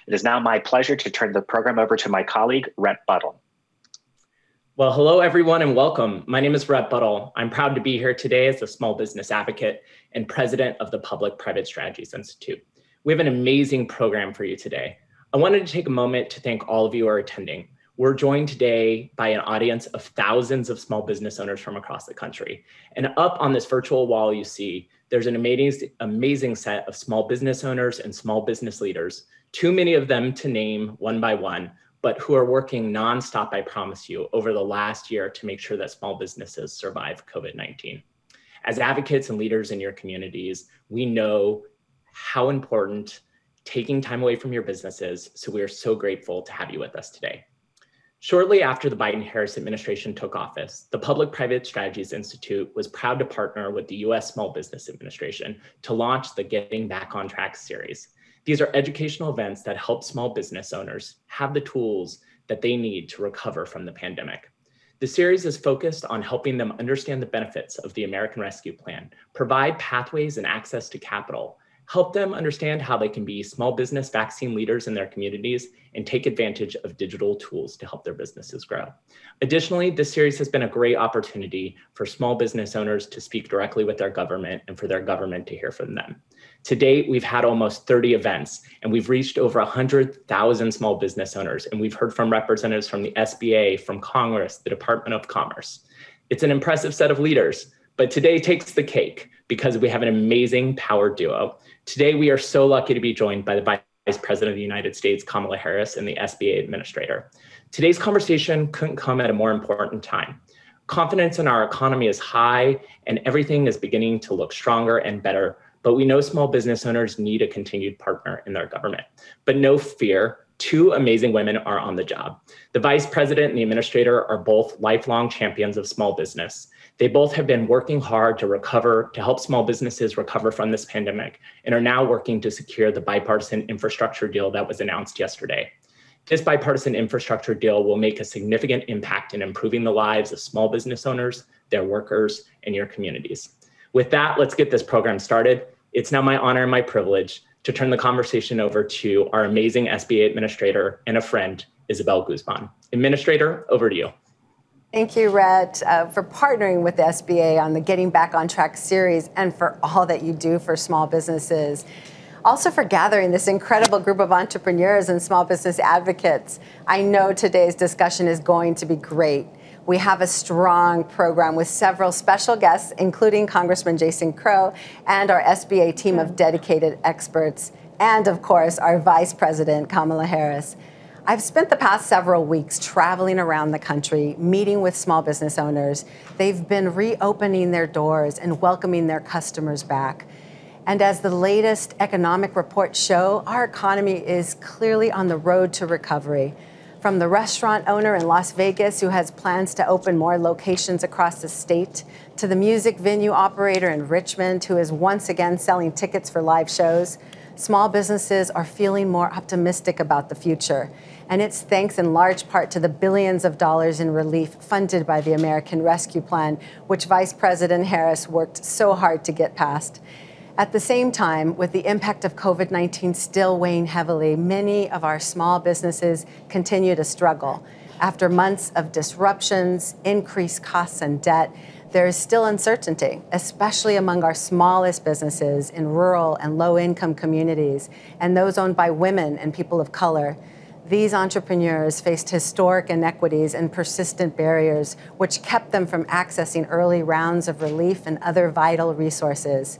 It is now my pleasure to turn the program over to my colleague, Rhett Buttle. Well, hello, everyone, and welcome. My name is Rhett Buttle. I'm proud to be here today as a small business advocate and president of the Public-Private Strategies Institute. We have an amazing program for you today. I wanted to take a moment to thank all of you who are attending. We're joined today by an audience of thousands of small business owners from across the country. And up on this virtual wall you see, there's an amazing set of small business owners and small business leaders, too many of them to name one by one, but who are working nonstop, I promise you, over the last year to make sure that small businesses survive COVID-19. As advocates and leaders in your communities, we know how important taking time away from your business is, so we are so grateful to have you with us today. Shortly after the Biden-Harris administration took office, the Public-Private Strategies Institute was proud to partner with the U.S. Small Business Administration to launch the Getting Back on Track series. These are educational events that help small business owners have the tools that they need to recover from the pandemic. The series is focused on helping them understand the benefits of the American Rescue Plan, provide pathways and access to capital, help them understand how they can be small business vaccine leaders in their communities, and take advantage of digital tools to help their businesses grow. Additionally, this series has been a great opportunity for small business owners to speak directly with their government and for their government to hear from them. To date, we've had almost 30 events, and we've reached over 100,000 small business owners, and we've heard from representatives from the SBA, from Congress, the Department of Commerce. It's an impressive set of leaders, but today takes the cake because we have an amazing power duo. Today, we are so lucky to be joined by the Vice President of the United States, Kamala Harris, and the SBA Administrator. Today's conversation couldn't come at a more important time. Confidence in our economy is high, and everything is beginning to look stronger and better. But we know small business owners need a continued partner in their government. But no fear, two amazing women are on the job. The Vice President and the Administrator are both lifelong champions of small business. They both have been working hard to help small businesses recover from this pandemic, and are now working to secure the bipartisan infrastructure deal that was announced yesterday. This bipartisan infrastructure deal will make a significant impact in improving the lives of small business owners, their workers, and your communities. With that, let's get this program started. It's now my honor and my privilege to turn the conversation over to our amazing SBA Administrator and a friend, Isabel Guzman. Administrator, over to you. Thank you, Rhett, for partnering with the SBA on the Getting Back on Track series and for all that you do for small businesses. Also for gathering this incredible group of entrepreneurs and small business advocates. I know today's discussion is going to be great. We have a strong program with several special guests, including Congressman Jason Crow and our SBA team of dedicated experts, and of course, our Vice President, Kamala Harris. I've spent the past several weeks traveling around the country, meeting with small business owners. They've been reopening their doors and welcoming their customers back. And as the latest economic reports show, our economy is clearly on the road to recovery. From the restaurant owner in Las Vegas who has plans to open more locations across the state, to the music venue operator in Richmond who is once again selling tickets for live shows, small businesses are feeling more optimistic about the future. And it's thanks in large part to the billions of dollars in relief funded by the American Rescue Plan, which Vice President Harris worked so hard to get passed. At the same time, with the impact of COVID-19 still weighing heavily, many of our small businesses continue to struggle. After months of disruptions, increased costs and debt, there is still uncertainty, especially among our smallest businesses in rural and low-income communities and those owned by women and people of color. These entrepreneurs faced historic inequities and persistent barriers, which kept them from accessing early rounds of relief and other vital resources.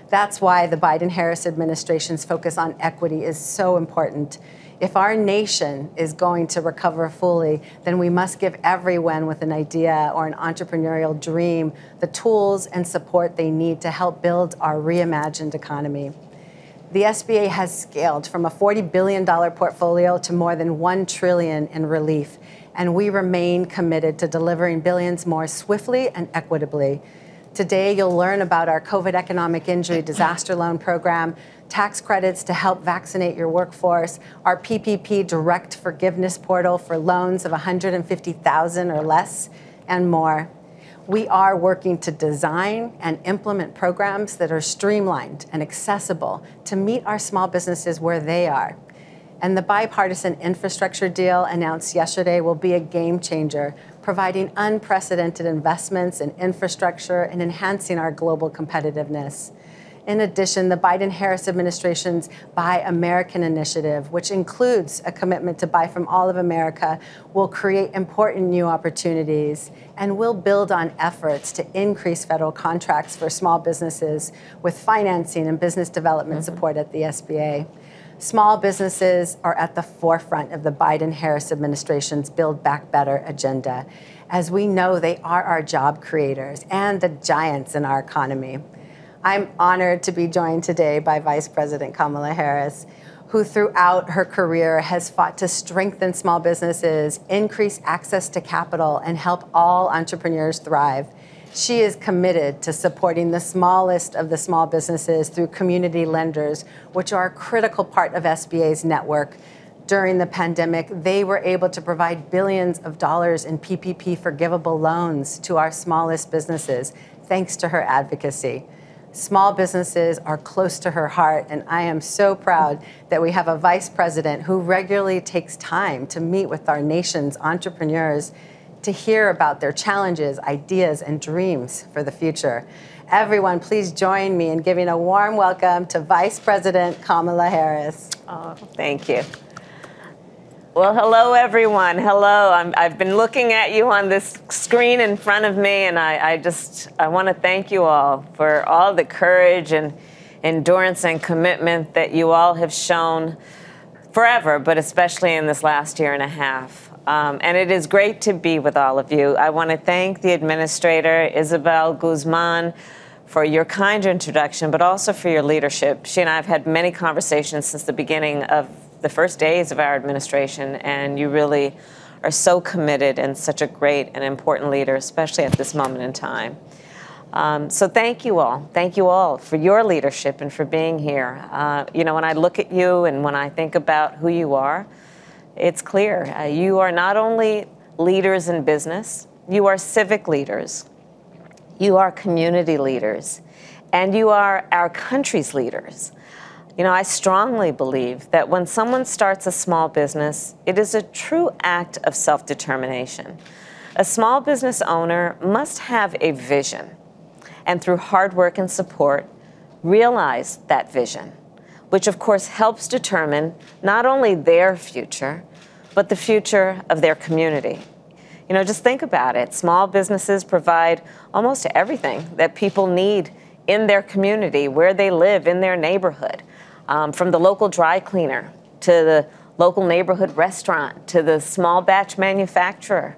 That's why the Biden-Harris administration's focus on equity is so important. If our nation is going to recover fully, then we must give everyone with an idea or an entrepreneurial dream the tools and support they need to help build our reimagined economy. The SBA has scaled from a $40 billion portfolio to more than $1 trillion in relief, and we remain committed to delivering billions more swiftly and equitably. Today, you'll learn about our COVID economic injury disaster loan program, tax credits to help vaccinate your workforce, our PPP direct forgiveness portal for loans of $150,000 or less, and more. We are working to design and implement programs that are streamlined and accessible to meet our small businesses where they are. And the bipartisan infrastructure deal announced yesterday will be a game changer, providing unprecedented investments in infrastructure and enhancing our global competitiveness. In addition, the Biden-Harris administration's Buy American initiative, which includes a commitment to buy from all of America, will create important new opportunities and will build on efforts to increase federal contracts for small businesses with financing and business development support at the SBA. Small businesses are at the forefront of the Biden-Harris administration's Build Back Better agenda, as we know they are our job creators and the giants in our economy. I'm honored to be joined today by Vice President Kamala Harris, who throughout her career has fought to strengthen small businesses, increase access to capital, and help all entrepreneurs thrive. She is committed to supporting the smallest of the small businesses through community lenders, which are a critical part of SBA's network. During the pandemic, they were able to provide billions of dollars in PPP forgivable loans to our smallest businesses, thanks to her advocacy. Small businesses are close to her heart, and I am so proud that we have a vice president who regularly takes time to meet with our nation's entrepreneurs to hear about their challenges, ideas, and dreams for the future. Everyone, please join me in giving a warm welcome to Vice President Kamala Harris. Oh, thank you. Well, hello, everyone. Hello. I've been looking at you on this screen in front of me, and I want to thank you all for all the courage and endurance and commitment that you all have shown forever, but especially in this last year and a half. And it is great to be with all of you. I want to thank the administrator, Isabel Guzman, for your kind introduction, but also for your leadership. She and I have had many conversations since the beginning of the first days of our administration, and you really are so committed and such a great and important leader, especially at this moment in time. So thank you all. Thank you all for your leadership and for being here. You know, when I look at you and when I think about who you are, it's clear. You are not only leaders in business, you are civic leaders, you are community leaders, and you are our country's leaders. You know, I strongly believe that when someone starts a small business, it is a true act of self-determination. A small business owner must have a vision, and through hard work and support, realize that vision, which of course helps determine not only their future, but the future of their community. You know, just think about it. Small businesses provide almost everything that people need in their community, where they live, in their neighborhood. From the local dry cleaner, to the local neighborhood restaurant, to the small batch manufacturer.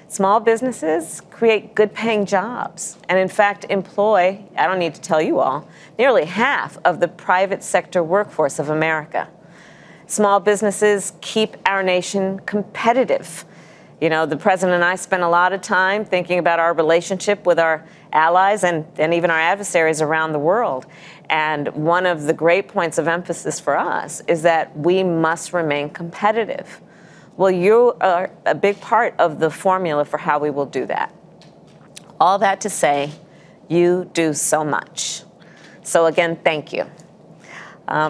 Small businesses create good paying jobs and in fact employ, I don't need to tell you all, nearly half of the private sector workforce of America. Small businesses keep our nation competitive. You know, the president and I spent a lot of time thinking about our relationship with our allies and even our adversaries around the world. And one of the great points of emphasis for us is that we must remain competitive. Well, you are a big part of the formula for how we will do that. All that to say, you do so much. So again, thank you.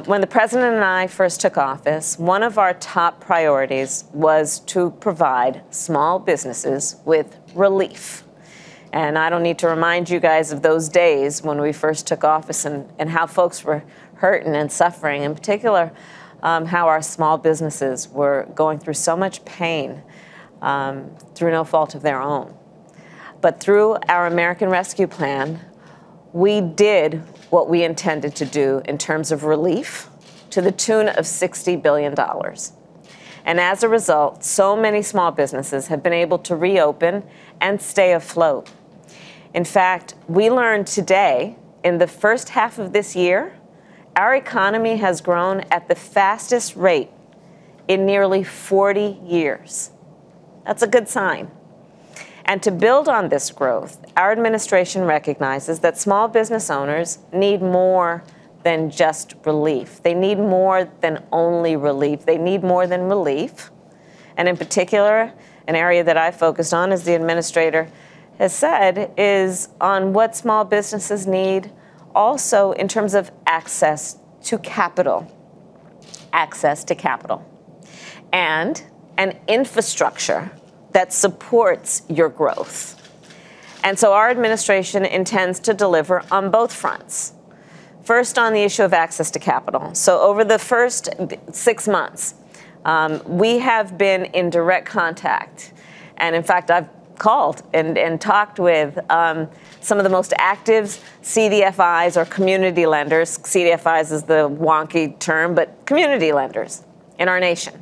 When the president and I first took office, one of our top priorities was to provide small businesses with relief. And I don't need to remind you guys of those days when we first took office and how folks were hurting and suffering, in particular, how our small businesses were going through so much pain through no fault of their own. But through our American Rescue Plan, we did what we intended to do in terms of relief to the tune of $60 billion. And as a result, so many small businesses have been able to reopen and stay afloat. In fact, we learned today, in the first half of this year, our economy has grown at the fastest rate in nearly 40 years. That's a good sign. And to build on this growth, our administration recognizes that small business owners need more than just relief. They need more than only relief. They need more than relief. And in particular, an area that I focused on, as the administrator has said, is on what small businesses need also in terms of access to capital. Access to capital. and an infrastructure that supports your growth. And so our administration intends to deliver on both fronts. First, on the issue of access to capital. So over the first 6 months, we have been in direct contact. And in fact, I've called and talked with some of the most active CDFIs, or community lenders. CDFIs is the wonky term, but community lenders in our nation.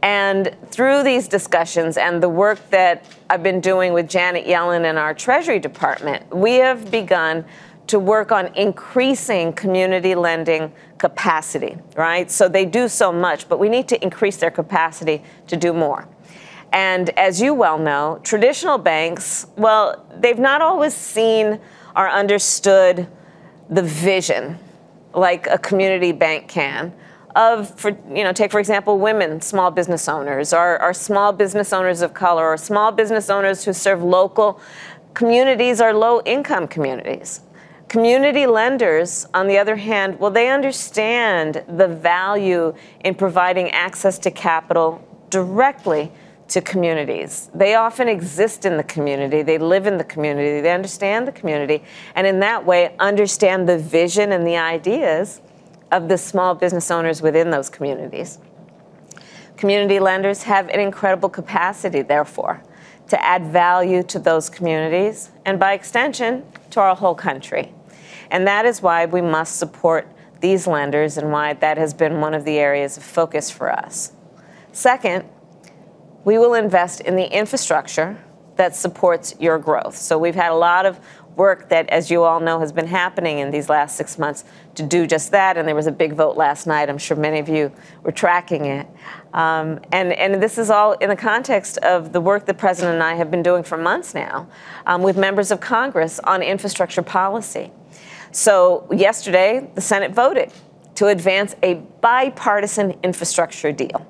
And through these discussions and the work that I've been doing with Janet Yellen in our Treasury Department, we have begun to work on increasing community lending capacity, right? So they do so much, but we need to increase their capacity to do more. And as you well know, traditional banks, well, they've not always seen or understood the vision like a community bank can of, take, for example, women, small business owners, or small business owners of color, or small business owners who serve local communities or low-income communities. Community lenders, on the other hand, well, they understand the value in providing access to capital directly to communities. They often exist in the community, they live in the community, they understand the community, and in that way understand the vision and the ideas of the small business owners within those communities. Community lenders have an incredible capacity, therefore, to add value to those communities and, by extension, to our whole country. And that is why we must support these lenders and why that has been one of the areas of focus for us. Second, we will invest in the infrastructure that supports your growth. So we've had a lot of work that, as you all know, has been happening in these last 6 months to do just that. And there was a big vote last night. I'm sure many of you were tracking it. And this is all in the context of the work the President and I have been doing for months now with members of Congress on infrastructure policy. So yesterday, the Senate voted to advance a bipartisan infrastructure deal.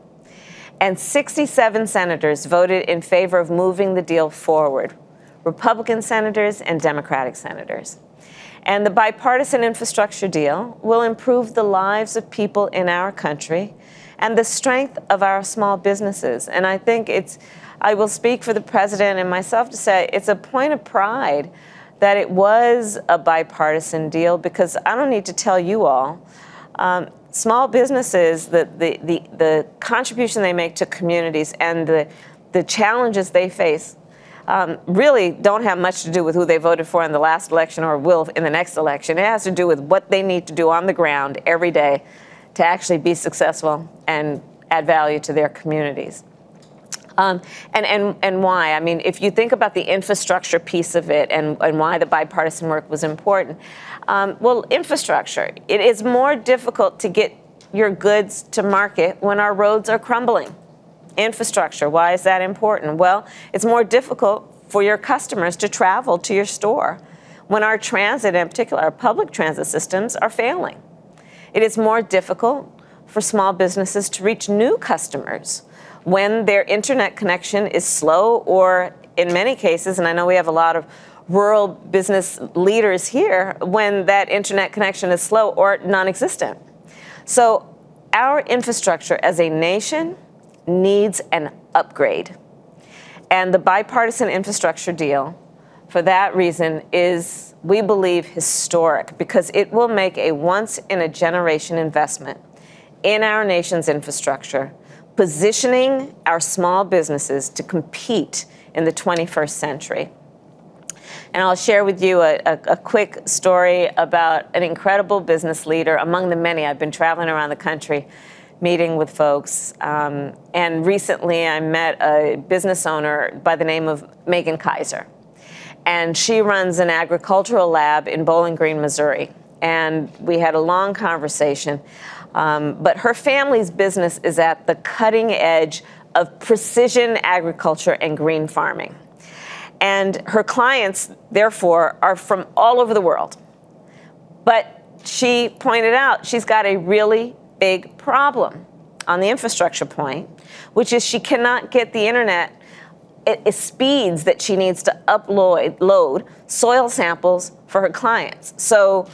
And 67 senators voted in favor of moving the deal forward, Republican senators and Democratic senators. And the bipartisan infrastructure deal will improve the lives of people in our country and the strength of our small businesses. And I think I will speak for the President and myself to say it's a point of pride that it was a bipartisan deal, because I don't need to tell you all, small businesses, the contribution they make to communities and the challenges they face really don't have much to do with who they voted for in the last election or will in the next election. It has to do with what they need to do on the ground every day to actually be successful and add value to their communities. And why? I mean, if you think about the infrastructure piece of it and why the bipartisan work was important, well, infrastructure, it is more difficult to get your goods to market when our roads are crumbling. Infrastructure, why is that important? Well, it's more difficult for your customers to travel to your store when our transit, in particular, our public transit systems are failing. It is more difficult for small businesses to reach new customers when their internet connection is slow, or in many cases, and I know we have a lot of rural business leaders here, when that internet connection is slow or non-existent. So our infrastructure as a nation needs an upgrade. And the bipartisan infrastructure deal, for that reason, is, we believe, historic, because it will make a once-in-a-generation investment in our nation's infrastructure, positioning our small businesses to compete in the 21st century. And I'll share with you a quick story about an incredible business leader among the many. I've been traveling around the country meeting with folks. And recently I met a business owner by the name of Megan Kaiser. And she runs an agricultural lab in Bowling Green, Missouri. And we had a long conversation. But her family's business is at the cutting edge of precision agriculture and green farming. And her clients, therefore, are from all over the world. But she pointed out she's got a really big problem on the infrastructure point, which is she cannot get the internet at speeds that she needs to load soil samples for her clients. So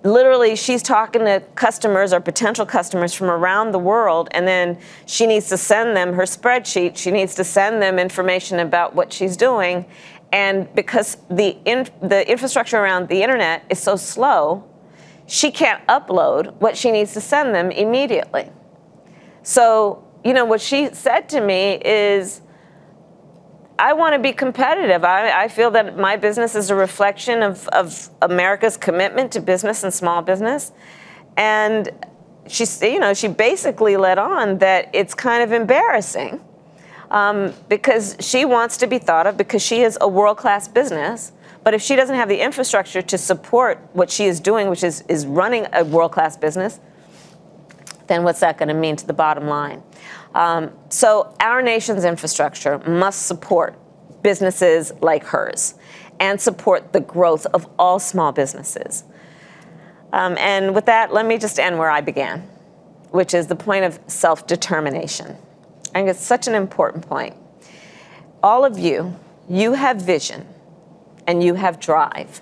literally, she's talking to customers or potential customers from around the world, and then she needs to send them her spreadsheet. She needs to send them information about what she's doing. And because the infrastructure around the internet is so slow, she can't upload what she needs to send them immediately. So, what she said to me is, I want to be competitive. I feel that my business is a reflection of America's commitment to business and small business. And she basically let on that it's kind of embarrassing because she wants to be thought of because she is a world-class business. But if she doesn't have the infrastructure to support what she is doing, which is running a world-class business, then what's that going to mean to the bottom line? So our nation's infrastructure must support businesses like hers and support the growth of all small businesses. And with that, let me just end where I began, which is the point of self-determination. I think it's such an important point. All of you have vision and you have drive.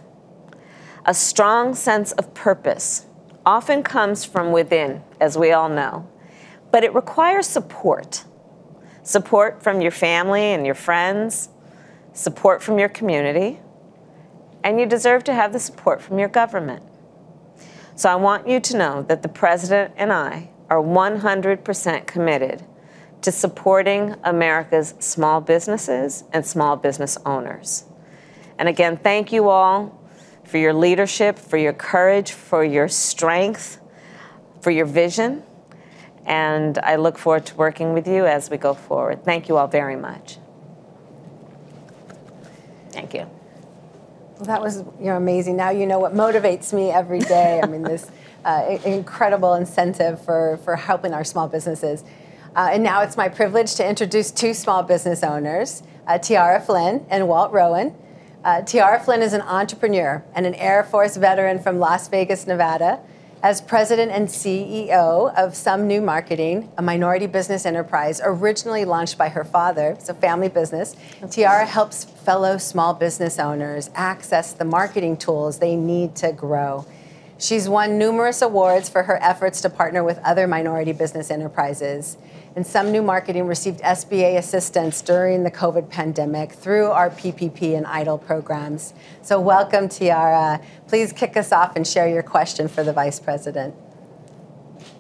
A strong sense of purpose often comes from within, as we all know. But it requires support. Support from your family and your friends, support from your community, and you deserve to have the support from your government. So I want you to know that the President and I are 100% committed to supporting America's small businesses and small business owners. And again, thank you all for your leadership, for your courage, for your strength, for your vision. And I look forward to working with you as we go forward. Thank you all very much. Thank you. Well, that was amazing. Now you know what motivates me every day. I mean, this incredible incentive for helping our small businesses. And now it's my privilege to introduce two small business owners, Tiara Flynn and Walt Rowan. Tiara Flynn is an entrepreneur and an Air Force veteran from Las Vegas, Nevada. As president and CEO of Some New Marketing, a minority business enterprise originally launched by her father, it's a family business, Tiara helps fellow small business owners access the marketing tools they need to grow. She's won numerous awards for her efforts to partner with other minority business enterprises. And Some New Marketing received SBA assistance during the COVID pandemic through our PPP and EIDL programs. So welcome, Tiara. Please kick us off and share your question for the Vice President.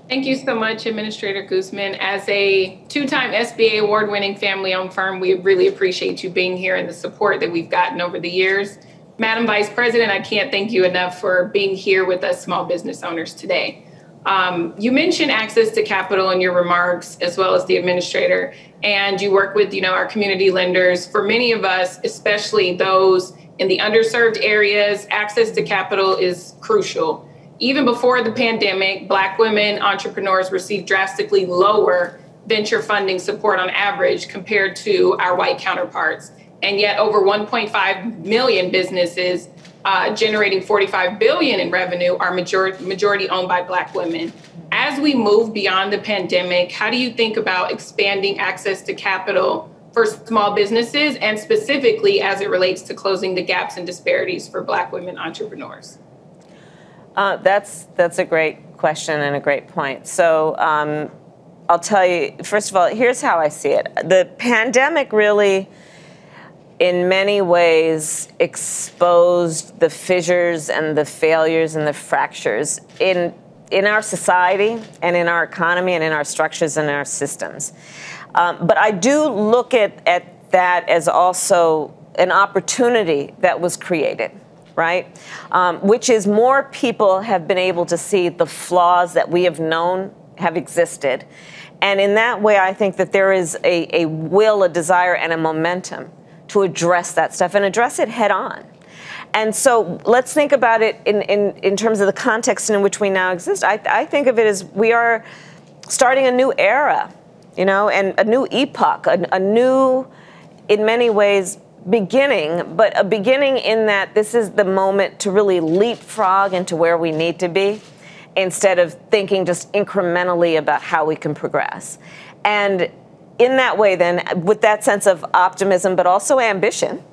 Thank you so much, Administrator Guzman. As a two-time SBA award-winning family-owned firm, we really appreciate you being here and the support that we've gotten over the years. Madam Vice President, I can't thank you enough for being here with us small business owners today. You mentioned access to capital in your remarks, as well as the administrator, and you work with, our community lenders. For many of us, especially those in the underserved areas, access to capital is crucial. Even before the pandemic, Black women entrepreneurs received drastically lower venture funding support on average compared to our white counterparts. And yet over 1.5 million businesses generating $45 billion in revenue are majority owned by Black women. As we move beyond the pandemic, how do you think about expanding access to capital for small businesses, and specifically as it relates to closing the gaps and disparities for Black women entrepreneurs? That's a great question and a great point. So I'll tell you, first of all, here's how I see it. The pandemic really, in many ways, exposed the fissures and the failures and the fractures in our society and in our economy and in our structures and our systems. But I do look at that as also an opportunity that was created, right? Which is more people have been able to see the flaws that we have known have existed. And in that way, I think that there is a will, a desire, and a momentum to address that stuff and address it head on. And so let's think about it in terms of the context in which we now exist. I think of it as we are starting a new era, and a new epoch, a new, in many ways, beginning, but a beginning in that this is the moment to really leapfrog into where we need to be instead of thinking just incrementally about how we can progress. And in that way, then, with that sense of optimism, but also ambition,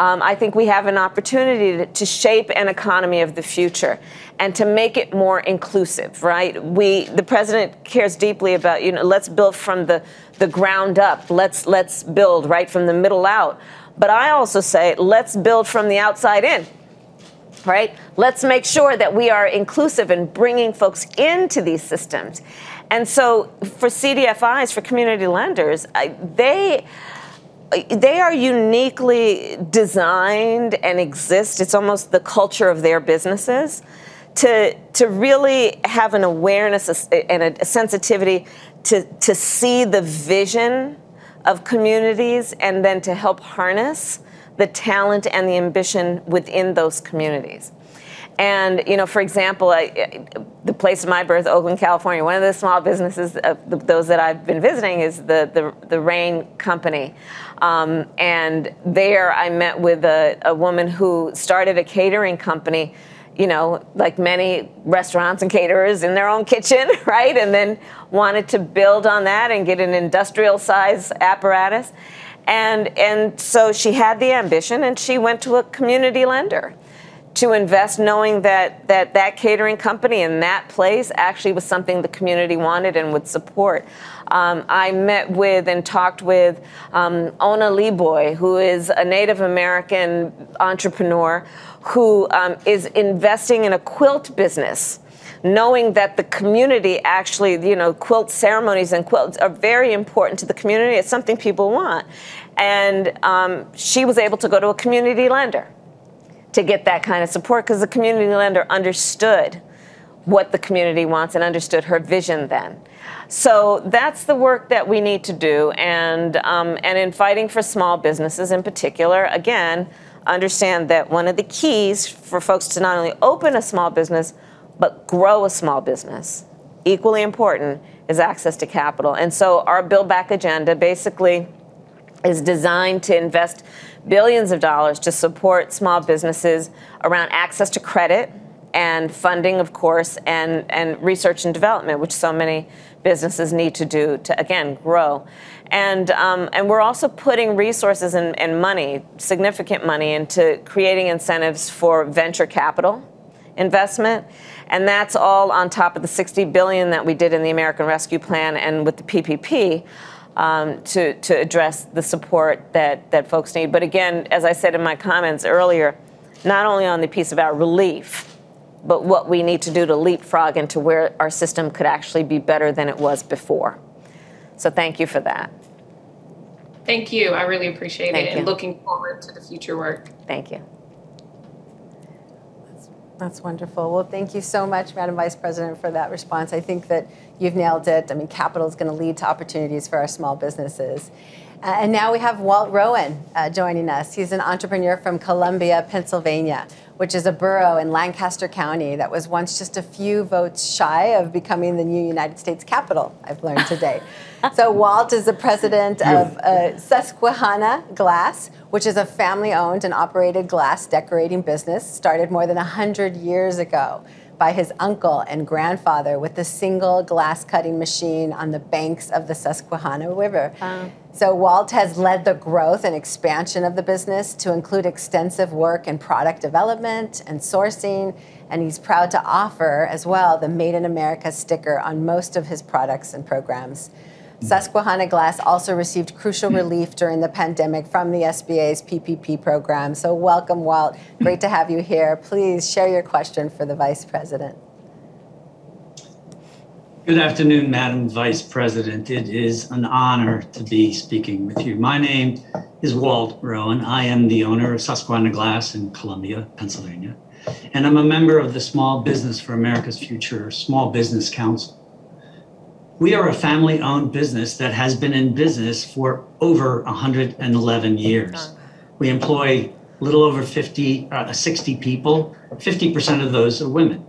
I think we have an opportunity to shape an economy of the future and to make it more inclusive, right? The president cares deeply about, let's build from the ground up. Let's build right from the middle out. But I also say, let's build from the outside in, right? Let's make sure that we are inclusive and bringing folks into these systems. And so for CDFIs, for community lenders, they are uniquely designed and exist. It's almost the culture of their businesses to really have an awareness and a sensitivity to see the vision of communities and then to help harness the talent and the ambition within those communities. And, for example, the place of my birth, Oakland, California, one of the small businesses, those that I've been visiting, is the Rain Company. And there I met with a woman who started a catering company, like many restaurants and caterers in their own kitchen, right? And then wanted to build on that and get an industrial size apparatus. And so she had the ambition and she went to a community lender to invest, knowing that catering company in that place actually was something the community wanted and would support. I met with and talked with Ona Leboy, who is a Native American entrepreneur who is investing in a quilt business, knowing that the community actually, quilt ceremonies and quilts are very important to the community. It's something people want. And she was able to go to a community lender to get that kind of support because the community lender understood what the community wants and understood her vision then. So that's the work that we need to do. And in fighting for small businesses in particular, again, understand that one of the keys for folks to not only open a small business, but grow a small business, equally important, is access to capital. And so our Build Back agenda basically is designed to invest billions of dollars to support small businesses around access to credit and funding, of course, and research and development, which so many businesses need to do to, again, grow. And we're also putting resources and money, significant money, into creating incentives for venture capital investment. And that's all on top of the $60 billion that we did in the American Rescue Plan and with the PPP. To address the support that folks need. But again, as I said in my comments earlier, not only on the piece about relief, but what we need to do to leapfrog into where our system could actually be better than it was before. So thank you for that. Thank you. I really appreciate it and looking forward to the future work. Thank you. That's wonderful. Well, thank you so much, Madam Vice President, for that response. I think that you've nailed it. I mean, capital is going to lead to opportunities for our small businesses. And now we have Walt Rowan joining us. He's an entrepreneur from Columbia, Pennsylvania, which is a borough in Lancaster County that was once just a few votes shy of becoming the new United States capital, I've learned today. So Walt is the president of Susquehanna Glass, which is a family-owned and operated glass decorating business started more than 100 years ago by his uncle and grandfather with a single glass cutting machine on the banks of the Susquehanna River. So Walt has led the growth and expansion of the business to include extensive work in product development and sourcing, and he's proud to offer as well the Made in America sticker on most of his products and programs. Susquehanna Glass also received crucial relief during the pandemic from the SBA's PPP program. So welcome, Walt. Great to have you here. Please share your question for the Vice President. Good afternoon, Madam Vice President. It is an honor to be speaking with you. My name is Walt Rowan. I am the owner of Susquehanna Glass in Columbia, Pennsylvania, and I'm a member of the Small Business for America's Future Small Business Council. We are a family-owned business that has been in business for over 111 years. We employ a little over 60 people. 50% of those are women.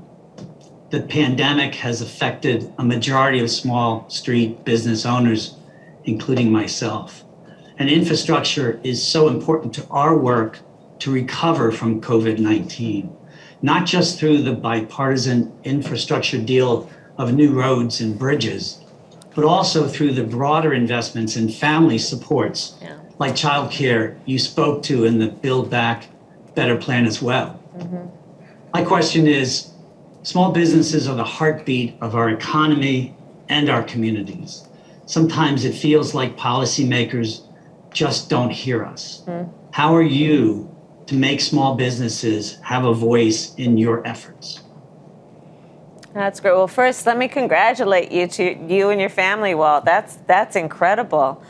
The pandemic has affected a majority of small street business owners, including myself. And infrastructure is so important to our work to recover from COVID-19, not just through the bipartisan infrastructure deal of new roads and bridges, but also through the broader investments in family supports, like childcare you spoke to in the Build Back Better plan as well. My question is, small businesses are the heartbeat of our economy and our communities. Sometimes it feels like policymakers just don't hear us. How are you to make small businesses have a voice in your efforts? That's great. Well, first, let me congratulate you and your family, Walt. That's incredible.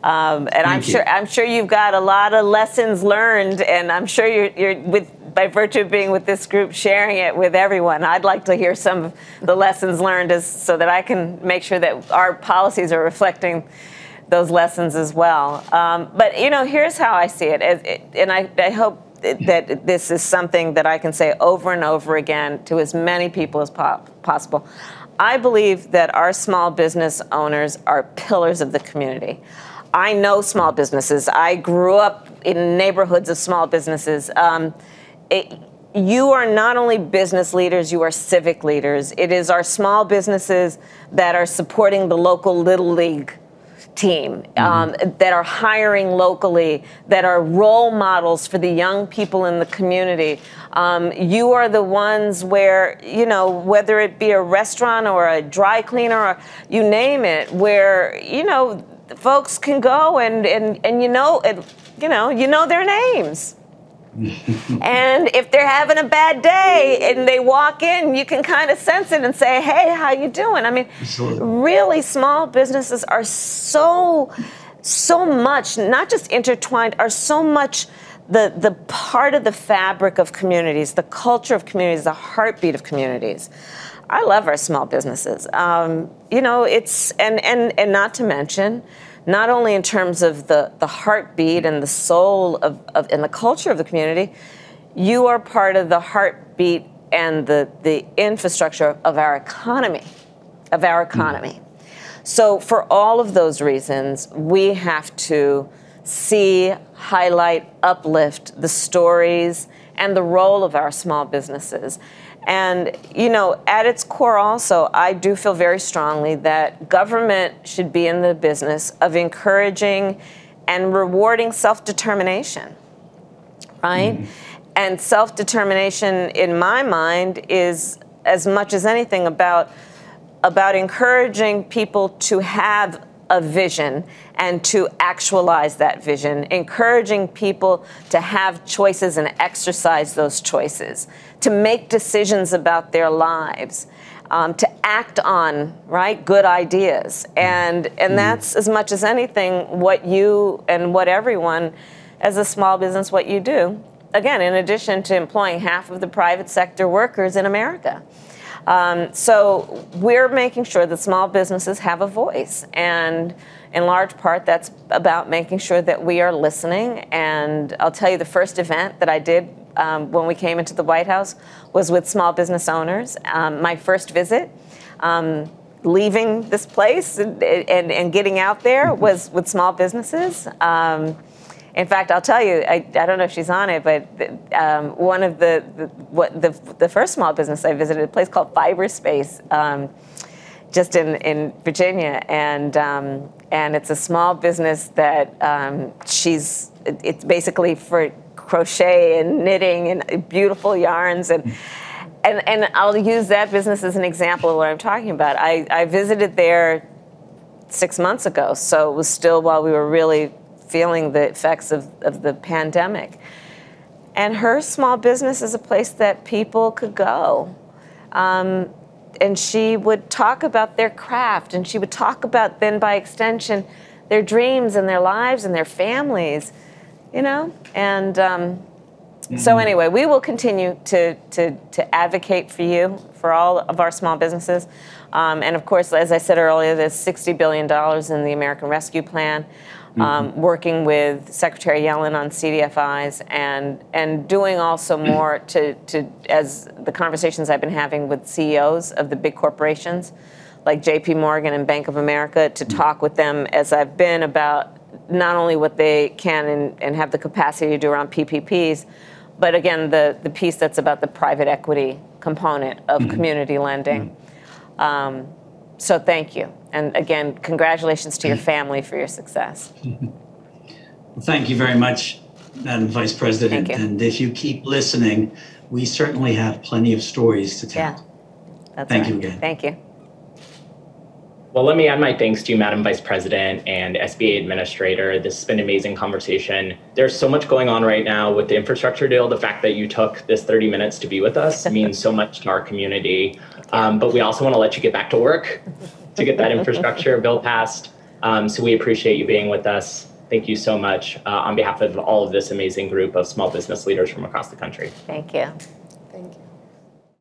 And I'm sure you've got a lot of lessons learned, and I'm sure you're by virtue of being with this group, sharing it with everyone. I'd like to hear some of the lessons learned so that I can make sure that our policies are reflecting those lessons as well. But, here's how I see it. And I hope that this is something that I can say over and over again to as many people as possible. I believe that our small business owners are pillars of the community. I know small businesses. I grew up in neighborhoods of small businesses. You are not only business leaders, you are civic leaders. It is our small businesses that are supporting the local Little League team, that are hiring locally, that are role models for the young people in the community. You are the ones where, whether it be a restaurant or a dry cleaner or you name it, where, folks can go and their names. And if they're having a bad day and they walk in, you can kind of sense it and say, hey, how you doing? I mean, really, small businesses are so much, not just intertwined, are so much the part of the fabric of communities, the culture of communities, the heartbeat of communities. I love our small businesses. It's, and not to mention, not only in terms of the heartbeat and the soul of and the culture of the community, you are part of the heartbeat and the infrastructure of our economy, So for all of those reasons, we have to see, highlight, uplift the stories and the role of our small businesses. And, at its core also, I do feel very strongly that government should be in the business of encouraging and rewarding self-determination, right? And self-determination, in my mind, is as much as anything about encouraging people to have a vision and to actualize that vision, encouraging people to have choices and exercise those choices, to make decisions about their lives, to act on, good ideas. And that's as much as anything what you and what everyone as a small business, what you do. Again, in addition to employing half of the private sector workers in America. So we're making sure that small businesses have a voice. And in large part, that's about making sure that we are listening. And I'll tell you, the first event that I did when we came into the White House was with small business owners. My first visit, leaving this place and getting out there was with small businesses. In fact, I'll tell you, I don't know if she's on it, but one of the first small business I visited, a place called Fiberspace, just in Virginia, and it's a small business that it's basically for crochet and knitting and beautiful yarns and I'll use that business as an example of what I'm talking about. I visited there 6 months ago, so it was still while we were really feeling the effects of the pandemic. And her small business is a place that people could go. And she would talk about their craft, and she would talk about, then by extension, their dreams and their lives and their families, And so anyway, we will continue to advocate for you, for all of our small businesses. And of course, as I said earlier, there's $60 billion in the American Rescue Plan. Working with Secretary Yellen on CDFIs and doing also more to as the conversations I've been having with CEOs of the big corporations like JP Morgan and Bank of America, to talk with them as I've been about not only what they can and have the capacity to do around PPPs, but again, the piece that's about the private equity component of community lending. So thank you. And again, congratulations to your family for your success. Well, thank you very much, Madam Vice President. Thank you. And if you keep listening, we certainly have plenty of stories to tell. Yeah, that's Thank right. you again. Thank you. Well, let me add my thanks to you, Madam Vice President and SBA Administrator. This has been an amazing conversation. There's so much going on right now with the infrastructure deal. The fact that you took this 30 minutes to be with us means so much to our community. But we also want to let you get back to work to get that infrastructure bill passed. So we appreciate you being with us. Thank you so much on behalf of all of this amazing group of small business leaders from across the country. Thank you.